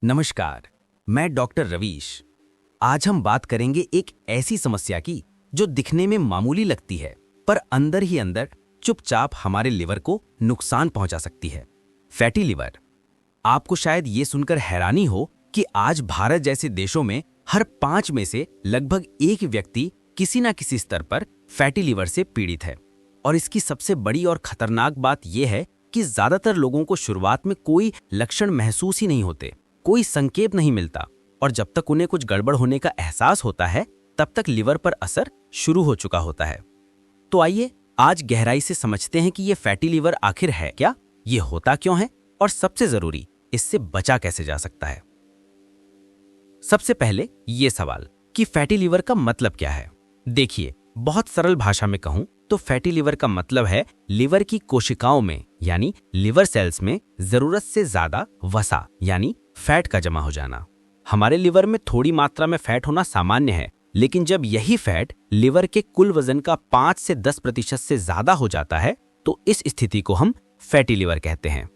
नमस्कार। मैं डॉक्टर रवीश। आज हम बात करेंगे एक ऐसी समस्या की जो दिखने में मामूली लगती है पर अंदर ही अंदर चुपचाप हमारे लिवर को नुकसान पहुंचा सकती है। Fatty liver. आपको शायद ये सुनकर हैरानी हो कि आज भारत जैसे देशों में हर 5 में से लगभग एक व्यक्ति किसी न किसी स्तर पर फैटी लिवर से पीड़ित है। और इसकी सबसे बड़ी और खतरनाक बात यह है कि ज्यादातर लोगों को शुरुआत में कोई लक्षण महसूस ही नहीं होते, कोई संकेत नहीं मिलता, और जब तक उन्हें कुछ गड़बड़ होने का एहसास होता है तब तक लिवर पर असर शुरू हो चुका होता है। तो आइए आज गहराई से समझते हैं कि ये फैटी लिवर आखिर है क्या, ये होता क्यों है, और सबसे जरूरी इससे बचा कैसे जा सकता है। सबसे पहले ये सवाल कि फैटी लिवर का मतलब क्या है। देखिए, बहुत सरल भाषा में कहूं तो फैटी लिवर का मतलब है लिवर की कोशिकाओं में यानी लिवर सेल्स में जरूरत से ज्यादा वसा यानी फैट का जमा हो जाना। हमारे लिवर में थोड़ी मात्रा में फैट होना सामान्य है, लेकिन जब यही फैट लिवर के कुल वजन का 5 से 10% से ज्यादा हो जाता है तो इस स्थिति को हम फैटी लिवर कहते हैं।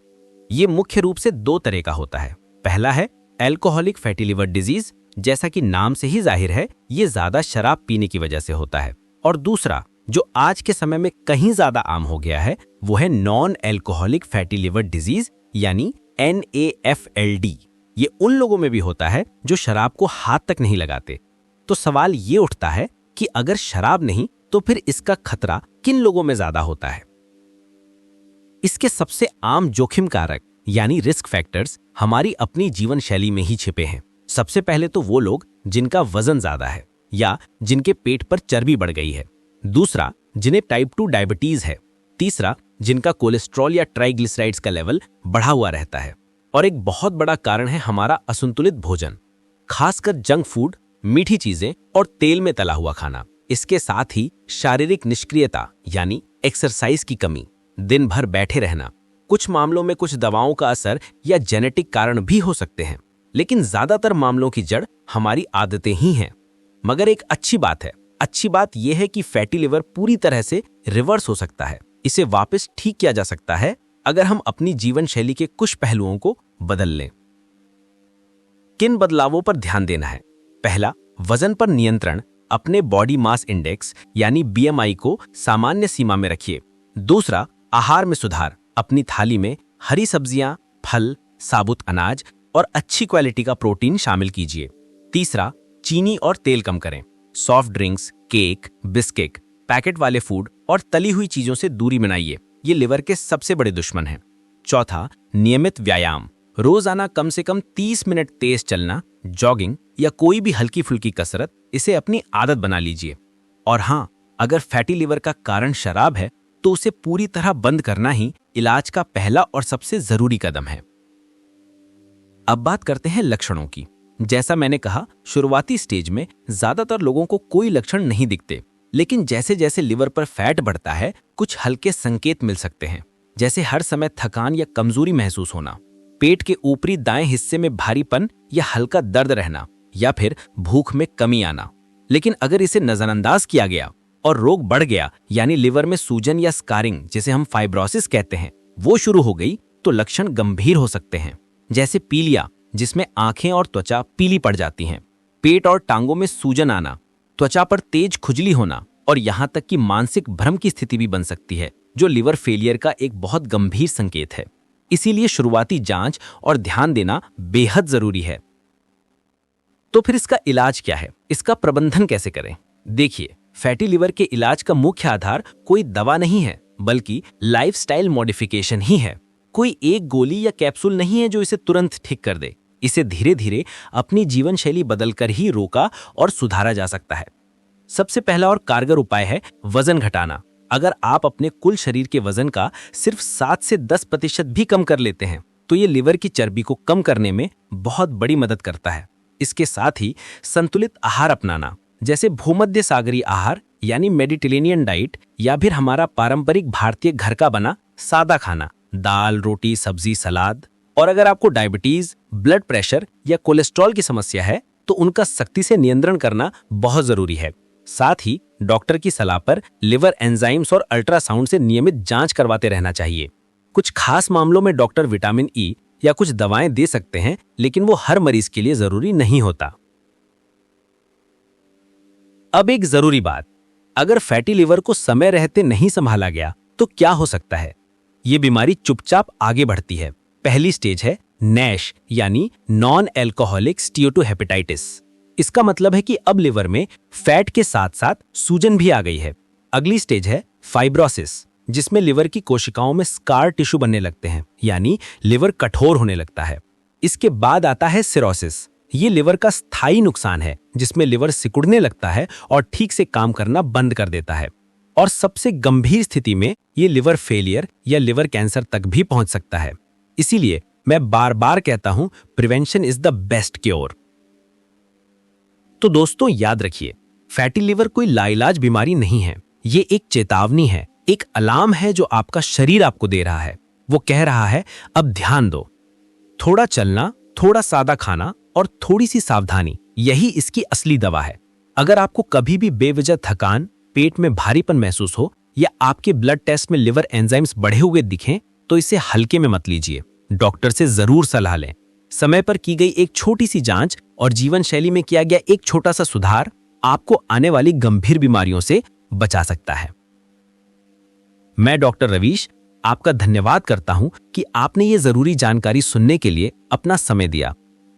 ये मुख्य रूप से 2 तरह का होता है। पहला है एल्कोहलिक फैटी लिवर डिजीज, जैसा कि नाम से ही जाहिर है ये ज्यादा शराब पीने की वजह से होता है। और दूसरा जो आज के समय में कहीं ज्यादा आम हो गया है वो है non alcoholic fatty liver disease यानी NAFLD। ये उन लोगों में भी होता है जो शराब को हाथ तक नहीं लगाते। तो सवाल ये उठता है कि अगर शराब नहीं तो फिर इसका खतरा किन लोगों में ज्यादा होता है। इसके सबसे आम जोखिम कारक यानी रिस्क फैक्टर्स हमारी अपनी जीवन शैली में ही छिपे हैं। सबसे पहले तो वो लोग जिनका वजन ज्यादा है या जिनके पेट पर चर्बी बढ़ गई है। दूसरा, जिन्हें टाइप 2 डायबिटीज है। तीसरा, जिनका कोलेस्ट्रॉल या ट्राइग्लिसराइड्स का लेवल बढ़ा हुआ रहता है। और एक बहुत बड़ा कारण है हमारा असंतुलित भोजन, खासकर जंक फूड, मीठी चीजें और तेल में तला हुआ खाना। इसके साथ ही शारीरिक निष्क्रियता यानी एक्सरसाइज की कमी, दिन भर बैठे रहना, कुछ मामलों में कुछ दवाओं का असर या जेनेटिक कारण भी हो सकते हैं, लेकिन ज्यादातर मामलों की जड़ हमारी आदतें ही हैं। मगर एक अच्छी बात यह है कि फैटी लिवर पूरी तरह से रिवर्स हो सकता है। इसे वापस ठीक किया जा सकता है अगर हम अपनी जीवन शैली के कुछ पहलुओं को बदल लें। किन बदलावों पर ध्यान देना है? पहला, वजन पर नियंत्रण। अपने बॉडी मास इंडेक्स यानी BMI को सामान्य सीमा में रखिए। दूसरा, आहार में सुधार। अपनी थाली में हरी सब्जियां, फल, साबुत अनाज और अच्छी क्वालिटी का प्रोटीन शामिल कीजिए। तीसरा, चीनी और तेल कम करें। Soft drinks, cake, biscuit, packet वाले फूड और तली हुई चीजों से दूरी बनाइए। ये लिवर के सबसे बड़े दुश्मन हैं। चौथा, नियमित व्यायाम। रोजाना कम से कम 30 मिनट तेज चलना, जॉगिंग या कोई भी हल्की फुल्की कसरत, इसे अपनी आदत बना लीजिए। और हाँ, अगर फैटी लिवर का कारण शराब है तो उसे पूरी तरह बंद करना ही इलाज का पहला और सबसे जरूरी कदम है। अब बात करते हैं लक्षणों की। जैसा मैंने कहा, शुरुआती स्टेज में ज्यादातर लोगों को कोई लक्षण नहीं दिखते, लेकिन जैसे जैसे लिवर पर फैट बढ़ता है कुछ हल्के संकेत मिल सकते हैं, जैसे हर समय थकान या कमजोरी महसूस होना, पेट के ऊपरी दाएं हिस्से में भारीपन या हल्का दर्द रहना, या फिर भूख में कमी आना। लेकिन अगर इसे नजरअंदाज किया गया और रोग बढ़ गया यानी लिवर में सूजन या स्कारिंग, जिसे हम फाइब्रोसिस कहते हैं, वो शुरू हो गई तो लक्षण गंभीर हो सकते हैं, जैसे पीलिया, जिसमें आंखें और त्वचा पीली पड़ जाती हैं, पेट और टांगों में सूजन आना, त्वचा पर तेज खुजली होना, और यहां तक कि मानसिक भ्रम की स्थिति भी बन सकती है, जो लिवर फेलियर का एक बहुत गंभीर संकेत है। इसीलिए शुरुआती जांच और ध्यान देना बेहद जरूरी है। तो फिर इसका इलाज क्या है? इसका प्रबंधन कैसे करें? देखिए, फैटी लिवर के इलाज का मुख्य आधार कोई दवा नहीं है, बल्कि लाइफस्टाइल मॉडिफिकेशन ही है। कोई एक गोली या कैप्सूल नहीं है जो इसे तुरंत ठीक कर दे। इसे धीरे धीरे अपनी जीवन शैली बदलकर ही रोका और सुधारा जा सकता है। सबसे पहला और कारगर उपाय है वजन घटाना। अगर आप अपने कुल शरीर के वजन का सिर्फ 7 से 10% भी कम कर लेते हैं तो ये लिवर की चर्बी को कम करने में बहुत बड़ी मदद करता है। इसके साथ ही संतुलित आहार अपनाना, जैसे भूमध्य सागरीय आहार यानी मेडिटेरेनियन डाइट, या फिर हमारा पारंपरिक भारतीय घर का बना सादा खाना, दाल, रोटी, सब्जी, सलाद। और अगर आपको डायबिटीज, ब्लड प्रेशर या कोलेस्ट्रॉल की समस्या है तो उनका सख्ती से नियंत्रण करना बहुत जरूरी है। साथ ही डॉक्टर की सलाह पर लिवर एंजाइम्स और अल्ट्रासाउंड से नियमित जांच करवाते रहना चाहिए। कुछ खास मामलों में डॉक्टर विटामिन E या कुछ दवाएं दे सकते हैं, लेकिन वो हर मरीज के लिए जरूरी नहीं होता। अब एक जरूरी बात, अगर फैटी लिवर को समय रहते नहीं संभाला गया तो क्या हो सकता है? ये बीमारी चुपचाप आगे बढ़ती है। पहली स्टेज है नैश यानी नॉन एल्कोहलिक स्टीएटोहेपेटाइटिस। इसका मतलब है कि अब लिवर में फैट के साथ साथ सूजन भी आ गई है। अगली स्टेज है फाइब्रोसिस, जिसमें लिवर की कोशिकाओं में स्कार टिश्यू बनने लगते हैं, यानी लिवर कठोर होने लगता है। इसके बाद आता है सिरोसिस। ये लिवर का स्थायी नुकसान है, जिसमें लिवर सिकुड़ने लगता है और ठीक से काम करना बंद कर देता है। और सबसे गंभीर स्थिति में ये लिवर फेलियर या लिवर कैंसर तक भी पहुंच सकता है। इसीलिए मैं बार बार कहता हूं, prevention is the best cure. तो दोस्तों याद रखिए, फैटी लिवर कोई लाइलाज बीमारी नहीं है। ये एक चेतावनी है, एक अलार्म है जो आपका शरीर आपको दे रहा है। वो कह रहा है अब ध्यान दो। थोड़ा चलना, थोड़ा सादा खाना और थोड़ी सी सावधानी, यही इसकी असली दवा है। अगर आपको कभी भी बेवजह थकान, पेट में भारीपन महसूस हो या आपके ब्लड टेस्ट में लिवर एंजाइम्स बढ़े हुए दिखें, तो इसे हल्के में मत लीजिए। डॉक्टर से जरूर सलाह लें। समय पर की गई एक छोटी सी जांच और जीवन शैली में किया गया एक छोटा सा सुधार आपको आने वाली गंभीर बीमारियों से बचा सकता है। मैं डॉक्टर रवीश आपका धन्यवाद करता हूं कि आपने ये जरूरी जानकारी सुनने के लिए अपना समय दिया।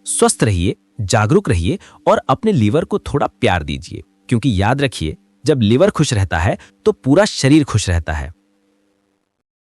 स्वस्थ रहिए, जागरूक रहिए और अपने लीवर को थोड़ा प्यार दीजिए, क्योंकि याद रखिए, जब लीवर खुश रहता है तो पूरा शरीर खुश रहता है।